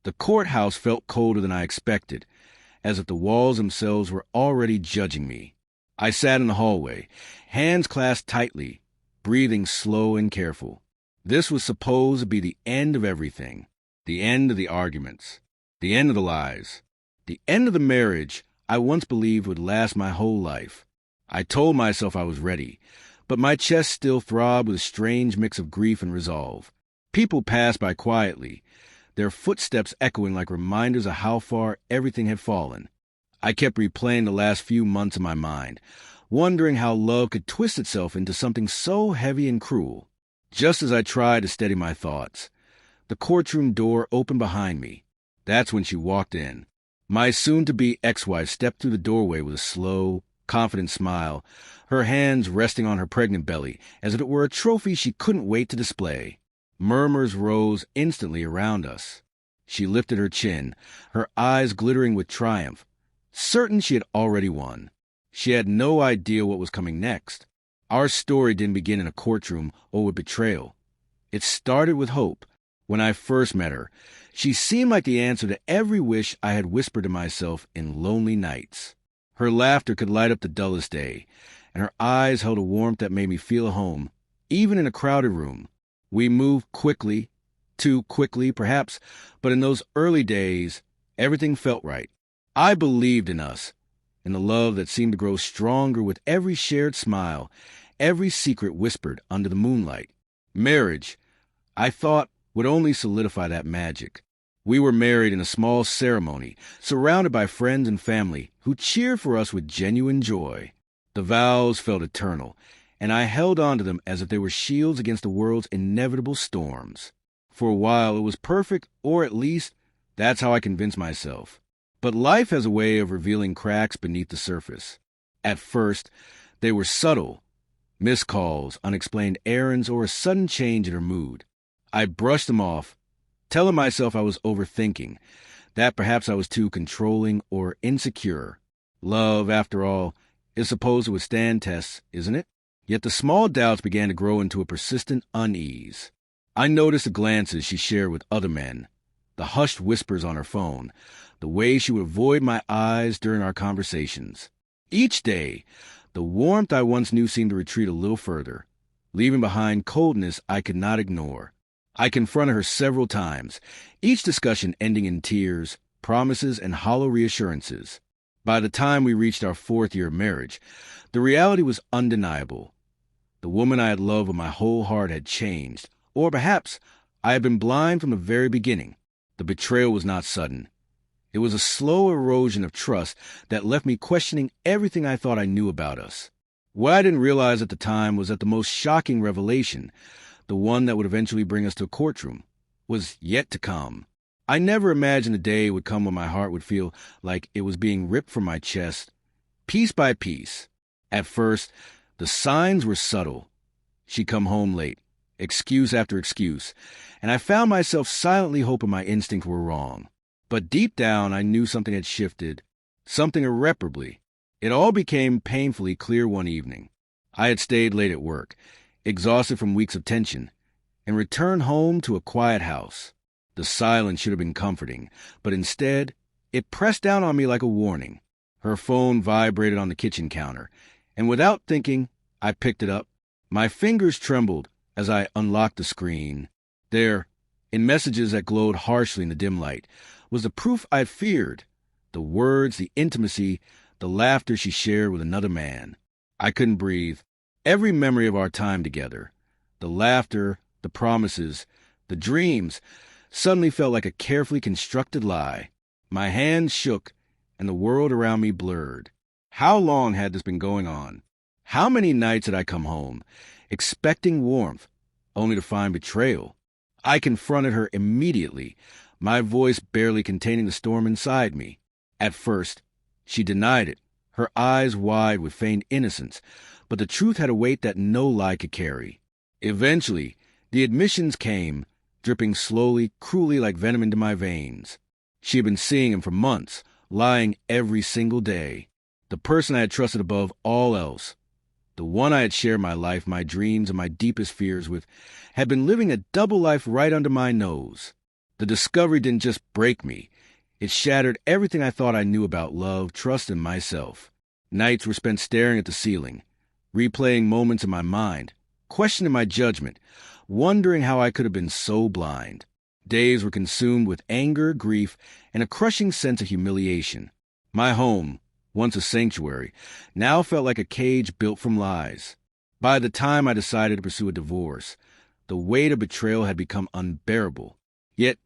The courthouse felt colder than I expected, as if the walls themselves were already judging me. I sat in the hallway, hands clasped tightly, breathing slow and careful. This was supposed to be the end of everything, the end of the arguments, the end of the lies, the end of the marriage I once believed would last my whole life. I told myself I was ready, but my chest still throbbed with a strange mix of grief and resolve. People passed by quietly, their footsteps echoing like reminders of how far everything had fallen. I kept replaying the last few months in my mind, wondering how love could twist itself into something so heavy and cruel. Just as I tried to steady my thoughts, the courtroom door opened behind me. That's when she walked in. My soon-to-be ex-wife stepped through the doorway with a slow, confident smile, her hands resting on her pregnant belly, as if it were a trophy she couldn't wait to display. Murmurs rose instantly around us. She lifted her chin, her eyes glittering with triumph, certain she had already won. She had no idea what was coming next. Our story didn't begin in a courtroom or with betrayal. It started with hope. When I first met her, she seemed like the answer to every wish I had whispered to myself in lonely nights. Her laughter could light up the dullest day, and her eyes held a warmth that made me feel at home, even in a crowded room. We moved quickly, too quickly perhaps, but in those early days, everything felt right. I believed in us, in the love that seemed to grow stronger with every shared smile, every secret whispered under the moonlight. Marriage, I thought, would only solidify that magic. We were married in a small ceremony, surrounded by friends and family who cheered for us with genuine joy. The vows felt eternal, and I held on to them as if they were shields against the world's inevitable storms. For a while it was perfect, or at least, that's how I convinced myself. But life has a way of revealing cracks beneath the surface. At first, they were subtle. Missed calls, unexplained errands, or a sudden change in her mood. I brushed them off, telling myself I was overthinking, that perhaps I was too controlling or insecure. Love, after all, is supposed to withstand tests, isn't it? Yet the small doubts began to grow into a persistent unease. I noticed the glances she shared with other men, the hushed whispers on her phone, the way she would avoid my eyes during our conversations. Each day, the warmth I once knew seemed to retreat a little further, leaving behind coldness I could not ignore. I confronted her several times, each discussion ending in tears, promises, and hollow reassurances. By the time we reached our 4th year of marriage, the reality was undeniable. The woman I had loved with my whole heart had changed, or perhaps I had been blind from the very beginning. The betrayal was not sudden. It was a slow erosion of trust that left me questioning everything I thought I knew about us. What I didn't realize at the time was that the most shocking revelation, the one that would eventually bring us to a courtroom, was yet to come. I never imagined a day would come when my heart would feel like it was being ripped from my chest, piece by piece. At first, the signs were subtle. She'd come home late, excuse after excuse, and I found myself silently hoping my instincts were wrong. But deep down, I knew something had shifted, something irreparably. It all became painfully clear one evening. I had stayed late at work, exhausted from weeks of tension, and returned home to a quiet house. The silence should have been comforting, but instead, it pressed down on me like a warning. Her phone vibrated on the kitchen counter, and without thinking, I picked it up. My fingers trembled as I unlocked the screen. There, in messages that glowed harshly in the dim light, was the proof I'd feared, the words, the intimacy, the laughter she shared with another man. I couldn't breathe. Every memory of our time together, the laughter, the promises, the dreams, suddenly felt like a carefully constructed lie. My hands shook, and the world around me blurred. How long had this been going on? How many nights had I come home, expecting warmth, only to find betrayal? I confronted her immediately, my voice barely containing the storm inside me. At first, she denied it, her eyes wide with feigned innocence, but the truth had a weight that no lie could carry. Eventually, the admissions came, dripping slowly, cruelly like venom into my veins. She had been seeing him for months, lying every single day. The person I had trusted above all else, the one I had shared my life, my dreams, and my deepest fears with, had been living a double life right under my nose. The discovery didn't just break me. It shattered everything I thought I knew about love, trust, and myself. Nights were spent staring at the ceiling, replaying moments in my mind, questioning my judgment, wondering how I could have been so blind. Days were consumed with anger, grief, and a crushing sense of humiliation. My home, once a sanctuary, now felt like a cage built from lies. By the time I decided to pursue a divorce, the weight of betrayal had become unbearable. Yet,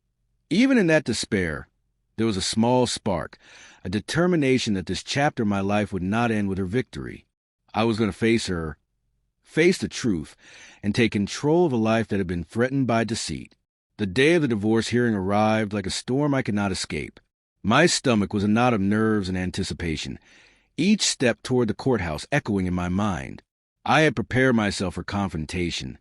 even in that despair, there was a small spark, a determination that this chapter of my life would not end with her victory. I was going to face the truth, and take control of a life that had been threatened by deceit. The day of the divorce hearing arrived like a storm I could not escape. My stomach was a knot of nerves and anticipation, each step toward the courthouse echoing in my mind. I had prepared myself for confrontation,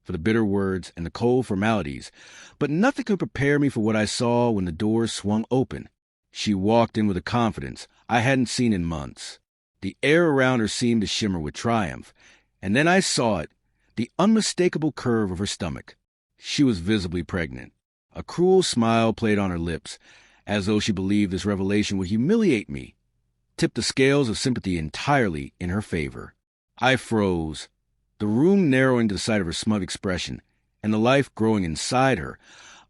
for the bitter words and the cold formalities, but nothing could prepare me for what I saw when the doors swung open. She walked in with a confidence I hadn't seen in months. The air around her seemed to shimmer with triumph, and then I saw it, the unmistakable curve of her stomach. She was visibly pregnant. A cruel smile played on her lips, as though she believed this revelation would humiliate me, tip the scales of sympathy entirely in her favor. I froze, the room narrowing to the sight of her smug expression, and the life growing inside her,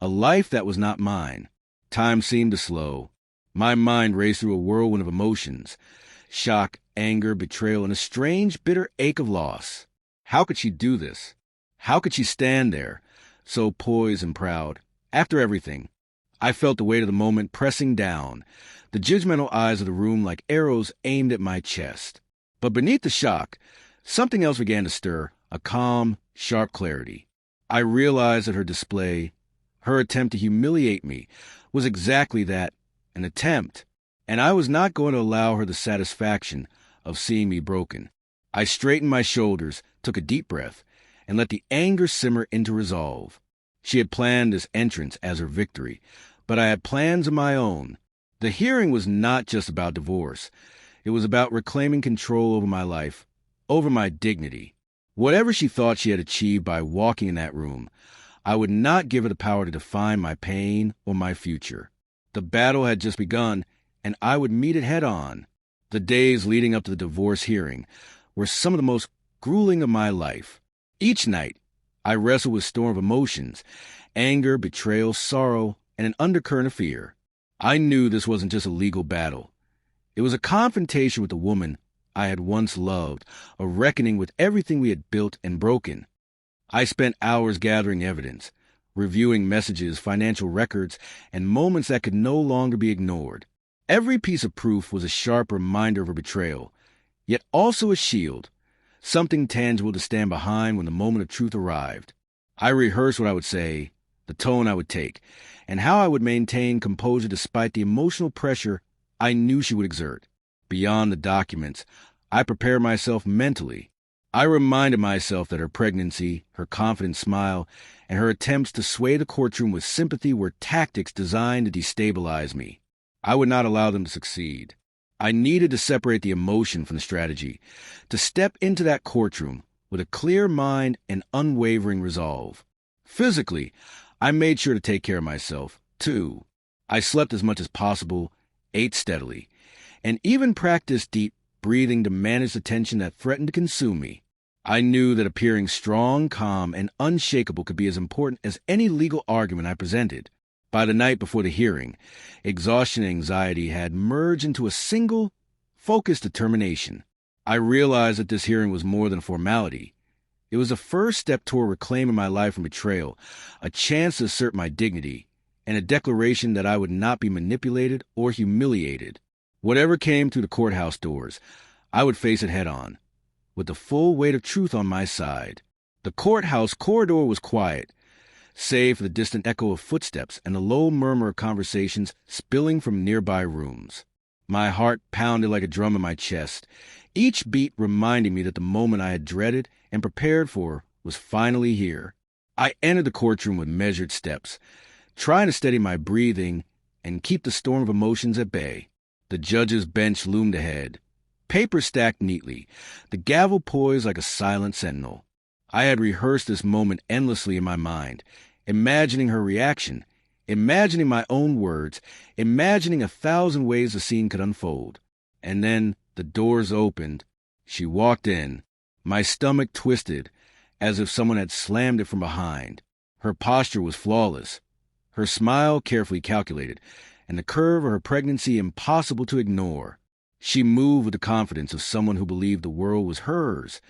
a life that was not mine. Time seemed to slow. My mind raced through a whirlwind of emotions, shock, anger, betrayal, and a strange, bitter ache of loss. How could she do this? How could she stand there, so poised and proud? After everything, I felt the weight of the moment pressing down, the judgmental eyes of the room like arrows aimed at my chest. But beneath the shock, something else began to stir, a calm, sharp clarity. I realized that her display, her attempt to humiliate me, was exactly that, an attempt, and I was not going to allow her the satisfaction of seeing me broken. I straightened my shoulders, took a deep breath, and let the anger simmer into resolve. She had planned this entrance as her victory, but I had plans of my own. The hearing was not just about divorce. It was about reclaiming control over my life, over my dignity. Whatever she thought she had achieved by walking in that room, I would not give her the power to define my pain or my future. The battle had just begun, and I would meet it head on. The days leading up to the divorce hearing were some of the most grueling of my life. Each night, I wrestled with a storm of emotions, anger, betrayal, sorrow, and an undercurrent of fear. I knew this wasn't just a legal battle. It was a confrontation with the woman I had once loved, a reckoning with everything we had built and broken. I spent hours gathering evidence, reviewing messages, financial records, and moments that could no longer be ignored. Every piece of proof was a sharp reminder of her betrayal, yet also a shield, something tangible to stand behind when the moment of truth arrived. I rehearsed what I would say, the tone I would take, and how I would maintain composure despite the emotional pressure I knew she would exert. Beyond the documents, I prepared myself mentally. I reminded myself that her pregnancy, her confident smile, and her attempts to sway the courtroom with sympathy were tactics designed to destabilize me. I would not allow them to succeed. I needed to separate the emotion from the strategy, to step into that courtroom with a clear mind and unwavering resolve. Physically, I made sure to take care of myself, too. I slept as much as possible, ate steadily, and even practiced deep breathing to manage the tension that threatened to consume me. I knew that appearing strong, calm, and unshakable could be as important as any legal argument I presented. By the night before the hearing, exhaustion and anxiety had merged into a single, focused determination. I realized that this hearing was more than a formality. It was the first step toward reclaiming my life from betrayal, a chance to assert my dignity, and a declaration that I would not be manipulated or humiliated. Whatever came through the courthouse doors, I would face it head on, with the full weight of truth on my side. The courthouse corridor was quiet, save for the distant echo of footsteps and the low murmur of conversations spilling from nearby rooms. My heart pounded like a drum in my chest, each beat reminding me that the moment I had dreaded and prepared for was finally here. I entered the courtroom with measured steps, trying to steady my breathing and keep the storm of emotions at bay. The judge's bench loomed ahead, papers stacked neatly, the gavel poised like a silent sentinel. I had rehearsed this moment endlessly in my mind, imagining her reaction, imagining my own words, imagining 1,000 ways the scene could unfold. And then the doors opened. She walked in. My stomach twisted, as if someone had slammed it from behind. Her posture was flawless, her smile carefully calculated, and the curve of her pregnancy impossible to ignore. She moved with the confidence of someone who believed the world was hers,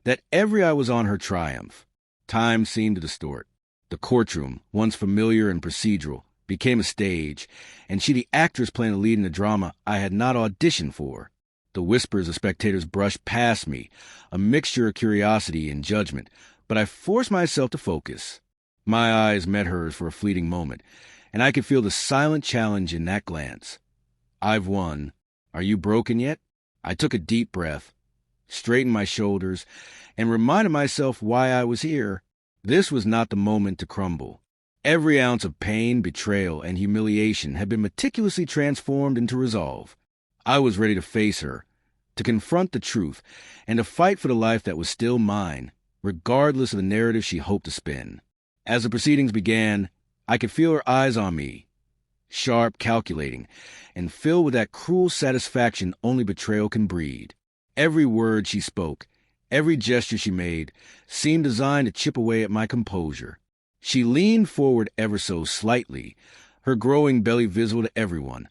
that every eye was on her triumph. Time seemed to distort. The courtroom, once familiar and procedural, became a stage, and she the actress playing the lead in a drama I had not auditioned for. The whispers of spectators brushed past me, a mixture of curiosity and judgment, but I forced myself to focus. My eyes met hers for a fleeting moment, and I could feel the silent challenge in that glance. I've won. Are you broken yet? I took a deep breath, straightened my shoulders, and reminded myself why I was here. This was not the moment to crumble. Every ounce of pain, betrayal, and humiliation had been meticulously transformed into resolve. I was ready to face her, to confront the truth, and to fight for the life that was still mine, regardless of the narrative she hoped to spin. As the proceedings began, I could feel her eyes on me, sharp, calculating, and filled with that cruel satisfaction only betrayal can breed. Every word she spoke, every gesture she made, seemed designed to chip away at my composure. She leaned forward ever so slightly, her growing belly visible to everyone,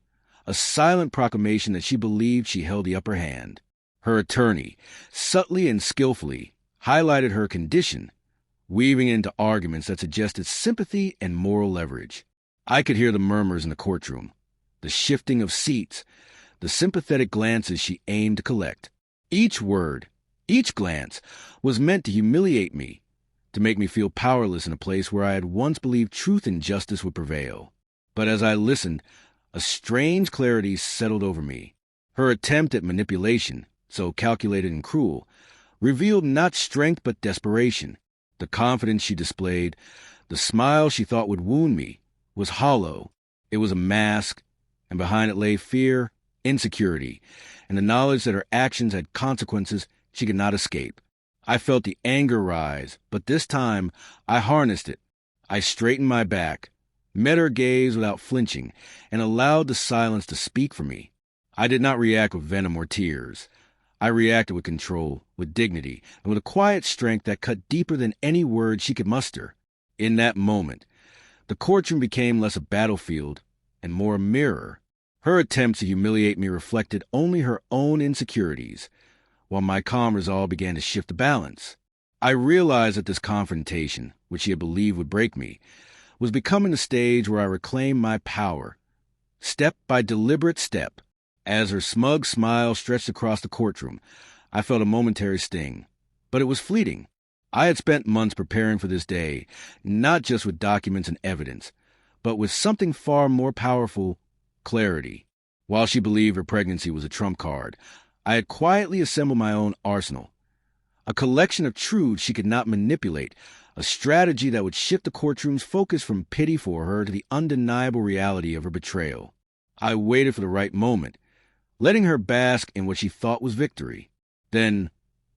a silent proclamation that she believed she held the upper hand. Her attorney, subtly and skillfully, highlighted her condition, weaving into arguments that suggested sympathy and moral leverage. I could hear the murmurs in the courtroom, the shifting of seats, the sympathetic glances she aimed to collect. Each word, each glance, was meant to humiliate me, to make me feel powerless in a place where I had once believed truth and justice would prevail. But as I listened, a strange clarity settled over me. Her attempt at manipulation, so calculated and cruel, revealed not strength but desperation. The confidence she displayed, the smile she thought would wound me, was hollow. It was a mask, and behind it lay fear, insecurity, and the knowledge that her actions had consequences she could not escape. I felt the anger rise, but this time I harnessed it. I straightened my back, met her gaze without flinching, and allowed the silence to speak for me. I did not react with venom or tears. I reacted with control, with dignity, and with a quiet strength that cut deeper than any word she could muster. In that moment, the courtroom became less a battlefield and more a mirror. Her attempts to humiliate me reflected only her own insecurities, while my calm resolve began to shift the balance. I realized that this confrontation, which she had believed would break me, was becoming the stage where I reclaimed my power, step by deliberate step. As her smug smile stretched across the courtroom, I felt a momentary sting, but it was fleeting. I had spent months preparing for this day, not just with documents and evidence, but with something far more powerful, clarity. While she believed her pregnancy was a trump card, I had quietly assembled my own arsenal, a collection of truths she could not manipulate, a strategy that would shift the courtroom's focus from pity for her to the undeniable reality of her betrayal. I waited for the right moment, letting her bask in what she thought was victory. Then,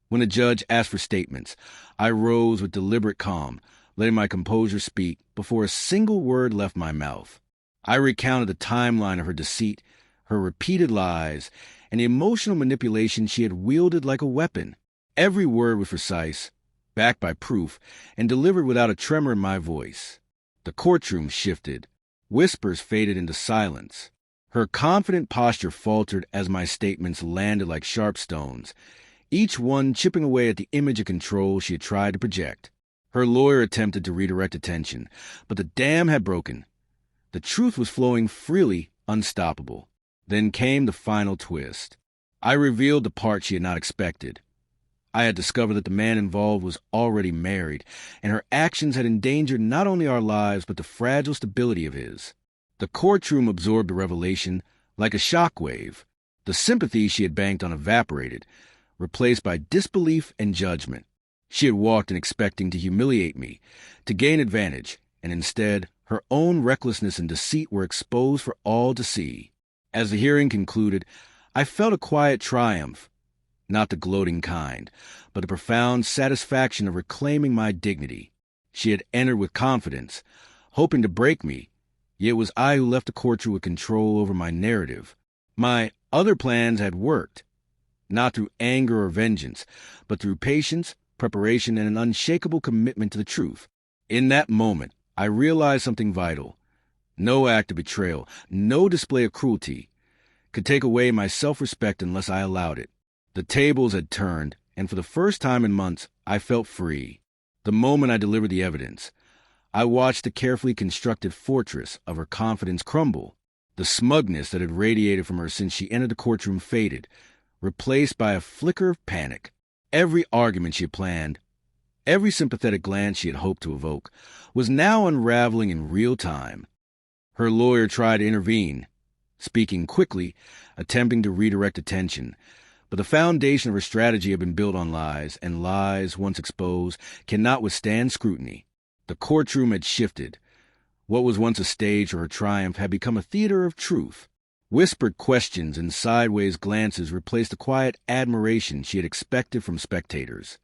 when the judge asked for statements, I rose with deliberate calm, letting my composure speak before a single word left my mouth. I recounted the timeline of her deceit, her repeated lies, and the emotional manipulation she had wielded like a weapon. Every word was precise, backed by proof, and delivered without a tremor in my voice. The courtroom shifted. Whispers faded into silence. Her confident posture faltered as my statements landed like sharp stones, each one chipping away at the image of control she had tried to project. Her lawyer attempted to redirect attention, but the dam had broken. The truth was flowing freely, unstoppable. Then came the final twist. I revealed the part she had not expected. I had discovered that the man involved was already married, and her actions had endangered not only our lives but the fragile stability of his. The courtroom absorbed the revelation like a shockwave. The sympathy she had banked on evaporated, replaced by disbelief and judgment. She had walked in expecting to humiliate me, to gain advantage, and instead, her own recklessness and deceit were exposed for all to see. As the hearing concluded, I felt a quiet triumph, not the gloating kind, but the profound satisfaction of reclaiming my dignity. She had entered with confidence, hoping to break me, Yet it was I who left the courtroom with control over my narrative. My other plans had worked, not through anger or vengeance, but through patience, preparation, and an unshakable commitment to the truth. In that moment, I realized something vital. No act of betrayal, no display of cruelty could take away my self-respect unless I allowed it. The tables had turned, and for the first time in months, I felt free. The moment I delivered the evidence, I watched the carefully constructed fortress of her confidence crumble. The smugness that had radiated from her since she entered the courtroom faded, replaced by a flicker of panic. Every argument she had planned, every sympathetic glance she had hoped to evoke, was now unraveling in real time. Her lawyer tried to intervene, speaking quickly, attempting to redirect attention. But the foundation of her strategy had been built on lies, and lies, once exposed, cannot withstand scrutiny. The courtroom had shifted. What was once a stage for her triumph had become a theater of truth. Whispered questions and sideways glances replaced the quiet admiration she had expected from spectators.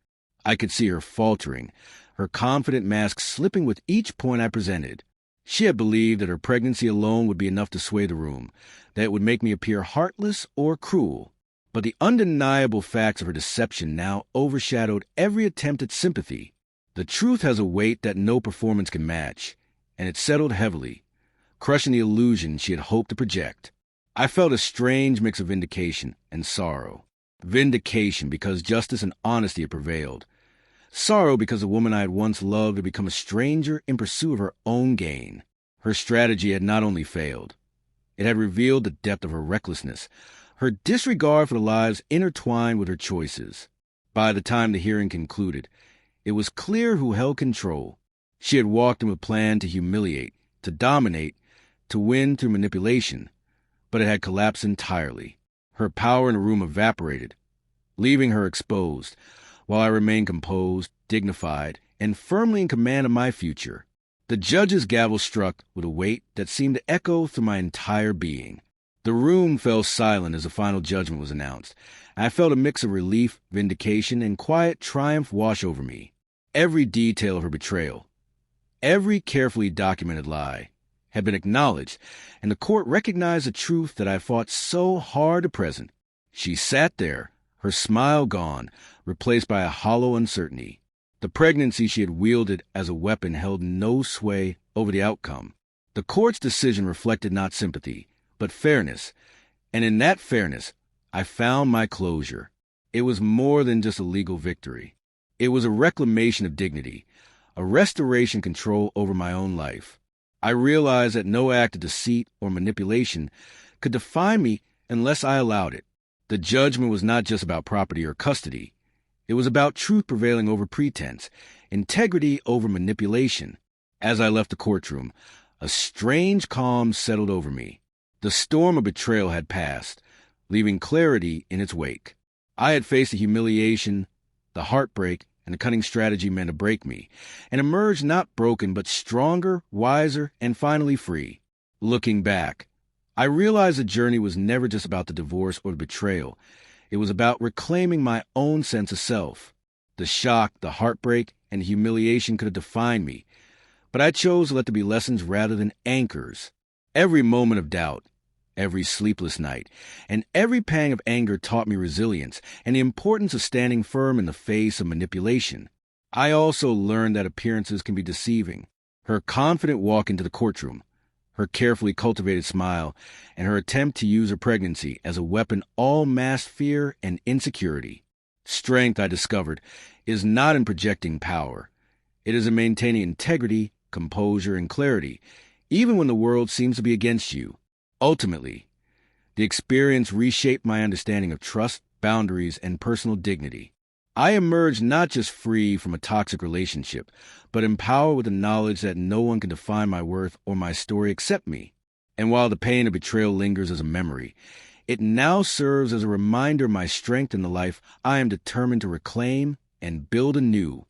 I could see her faltering, her confident mask slipping with each point I presented. She had believed that her pregnancy alone would be enough to sway the room, that it would make me appear heartless or cruel. But the undeniable facts of her deception now overshadowed every attempt at sympathy. The truth has a weight that no performance can match, and it settled heavily, crushing the illusion she had hoped to project. I felt a strange mix of vindication and sorrow. Vindication because justice and honesty had prevailed. Sorrow because the woman I had once loved had become a stranger in pursuit of her own gain. Her strategy had not only failed, it had revealed the depth of her recklessness, her disregard for the lives intertwined with her choices. By the time the hearing concluded, it was clear who held control. She had walked in with a plan to humiliate, to dominate, to win through manipulation, but it had collapsed entirely. Her power in the room evaporated, leaving her exposed, while I remained composed, dignified, and firmly in command of my future. The judge's gavel struck with a weight that seemed to echo through my entire being. The room fell silent as the final judgment was announced. I felt a mix of relief, vindication, and quiet triumph wash over me. Every detail of her betrayal, every carefully documented lie, had been acknowledged, and the court recognized the truth that I fought so hard to present. She sat there, her smile gone, replaced by a hollow uncertainty. The pregnancy she had wielded as a weapon held no sway over the outcome. The court's decision reflected not sympathy, but fairness, and in that fairness, I found my closure. It was more than just a legal victory. It was a reclamation of dignity, a restoration of control over my own life. I realized that no act of deceit or manipulation could define me unless I allowed it. The judgment was not just about property or custody. It was about truth prevailing over pretense, integrity over manipulation. As I left the courtroom, a strange calm settled over me. The storm of betrayal had passed, leaving clarity in its wake. I had faced the humiliation, the heartbreak, and the cunning strategy meant to break me, and emerged not broken but stronger, wiser, and finally free. Looking back, I realized the journey was never just about the divorce or the betrayal. It was about reclaiming my own sense of self. The shock, the heartbreak, and the humiliation could have defined me, but I chose to let them be lessons rather than anchors. Every moment of doubt, every sleepless night, and every pang of anger taught me resilience and the importance of standing firm in the face of manipulation. I also learned that appearances can be deceiving. Her confident walk into the courtroom, her carefully cultivated smile, and her attempt to use her pregnancy as a weapon all masked fear and insecurity. Strength, I discovered, is not in projecting power. It is in maintaining integrity, composure, and clarity, even when the world seems to be against you. Ultimately, the experience reshaped my understanding of trust, boundaries, and personal dignity. I emerged not just free from a toxic relationship, but empowered with the knowledge that no one can define my worth or my story except me. And while the pain of betrayal lingers as a memory, it now serves as a reminder of my strength in the life I am determined to reclaim and build anew.